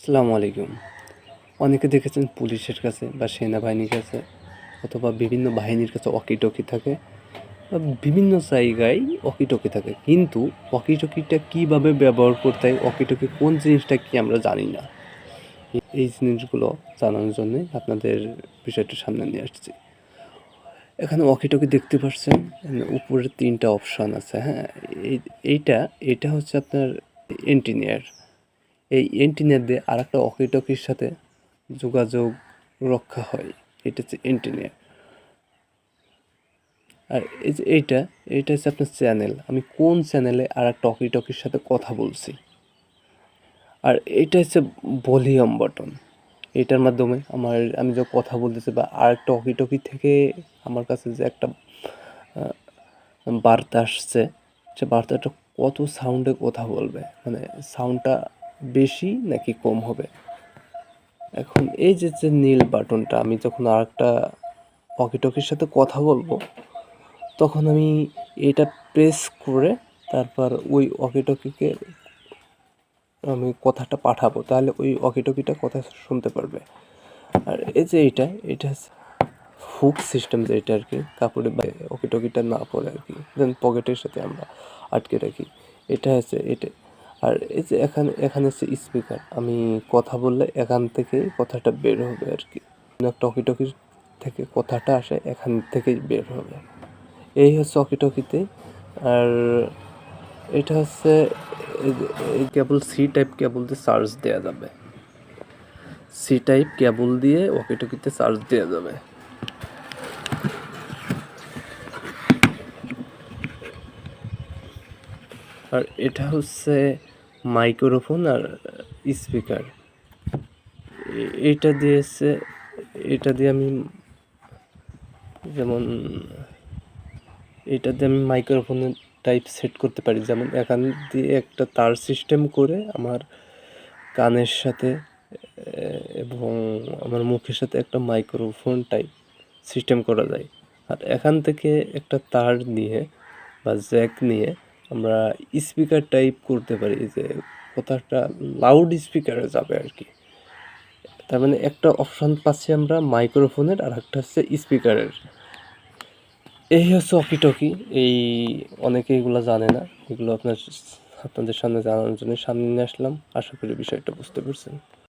আসসালামু আলাইকুম। অনেকে দেখেছেন পুলিশের কাছে বা সেনাবাহিনীর কাছে অথবা বিভিন্ন বাহিনীর কাছে ওয়াকি-টকি থাকে বা বিভিন্ন জায়গায় ওয়াকি-টকি থাকে। কিন্তু ওয়াকি-টকিটা কীভাবে ব্যবহার করতে হয়, ওয়াকি-টকি কোন জিনিসটা কি আমরা জানি না। এই জিনিসগুলো জানানোর জন্যে আপনাদের বিষয়টা সামনে নিয়ে আসছি। এখানে ওয়াকি-টকি দেখতে পাচ্ছেন, উপরে ৩টা অপশান আছে, হ্যাঁ? এইটা হচ্ছে আপনার এন্টিনিয়ার। এই এন্টিনিয়ার দিয়ে আরেকটা ওয়াকি-টকির সাথে যোগাযোগ রক্ষা হয়। এটা হচ্ছে এন্টিনিয়ার। আর এই যে এইটা হচ্ছে আপনার চ্যানেল। আমি কোন চ্যানেলে আরেকটা ওয়াকি-টকির সাথে কথা বলছি। আর এইটা হচ্ছে ভলিউম বাটন। এটার মাধ্যমে আমি যে কথা বলতেছি বা আরেকটা ওয়াকি-টকি থেকে আমার কাছে যে একটা বার্তা আসছে, সে বার্তাটা কত সাউন্ডে কথা বলবে, মানে সাউন্ডটা বেশি নাকি কম হবে। এখন এই যে নীল বাটনটা, আমি যখন আরেকটা ওয়াকি-টকির সাথে কথা বলবো, তখন আমি এটা প্রেস করে তারপর ওই ওয়াকি-টকিকে আমি কথাটা পাঠাবো, তাহলে ওই ওয়াকি-টকিটা কথা শুনতে পারবে। আর এই যে এটা হুক সিস্টেম, যেটা আর কি কাপড়ে ওয়াকি-টকিটা না পড়ে আর কি, দেন পকেটের সাথে আমরা আটকে রাখি। এটা আর এই যে এখানে হচ্ছে স্পিকার। আমি কথা বললে এখান থেকে কথাটা বের হবে আর কি। একটা ওয়াকি-টকির থেকে কথাটা আসে, এখান থেকেই বের হবে। এই হচ্ছে ওয়াকি-টকিতে। আর এটা হচ্ছে এই কেবল সি টাইপ কেবল দিয়ে চার্জ দেওয়া যাবে। সি টাইপ কেবল দিয়ে ওয়াকি-টকিতে চার্জ দেওয়া যাবে। আর এটা হচ্ছে মাইক্রোফোন আর স্পিকার। এটা দিয়ে আমি যেমন এটা দিয়ে আমি মাইক্রোফোনের টাইপ সেট করতে পারি। যেমন এখান দিয়ে একটা তার সিস্টেম করে আমার কানের সাথে এবং আমার মুখের সাথে একটা মাইক্রোফোন টাইপ সিস্টেম করা যায়। আর এখান থেকে একটা তার নিয়ে বা জ্যাক নিয়ে আমরা স্পিকার টাইপ করতে পারি, যে কথাটা লাউড স্পিকারে যাবে আর কি। তার মানে একটা অপশান পাচ্ছি আমরা মাইক্রোফোনের, আর একটা হচ্ছে স্পিকারের। এই হচ্ছে ওয়াকি-টকি। অনেকে এগুলো জানে না। এগুলো আপনাদের সামনে জানানোর জন্য সামনে নিয়ে আসলাম। আশা করি বিষয়টা বুঝতে পারছেন।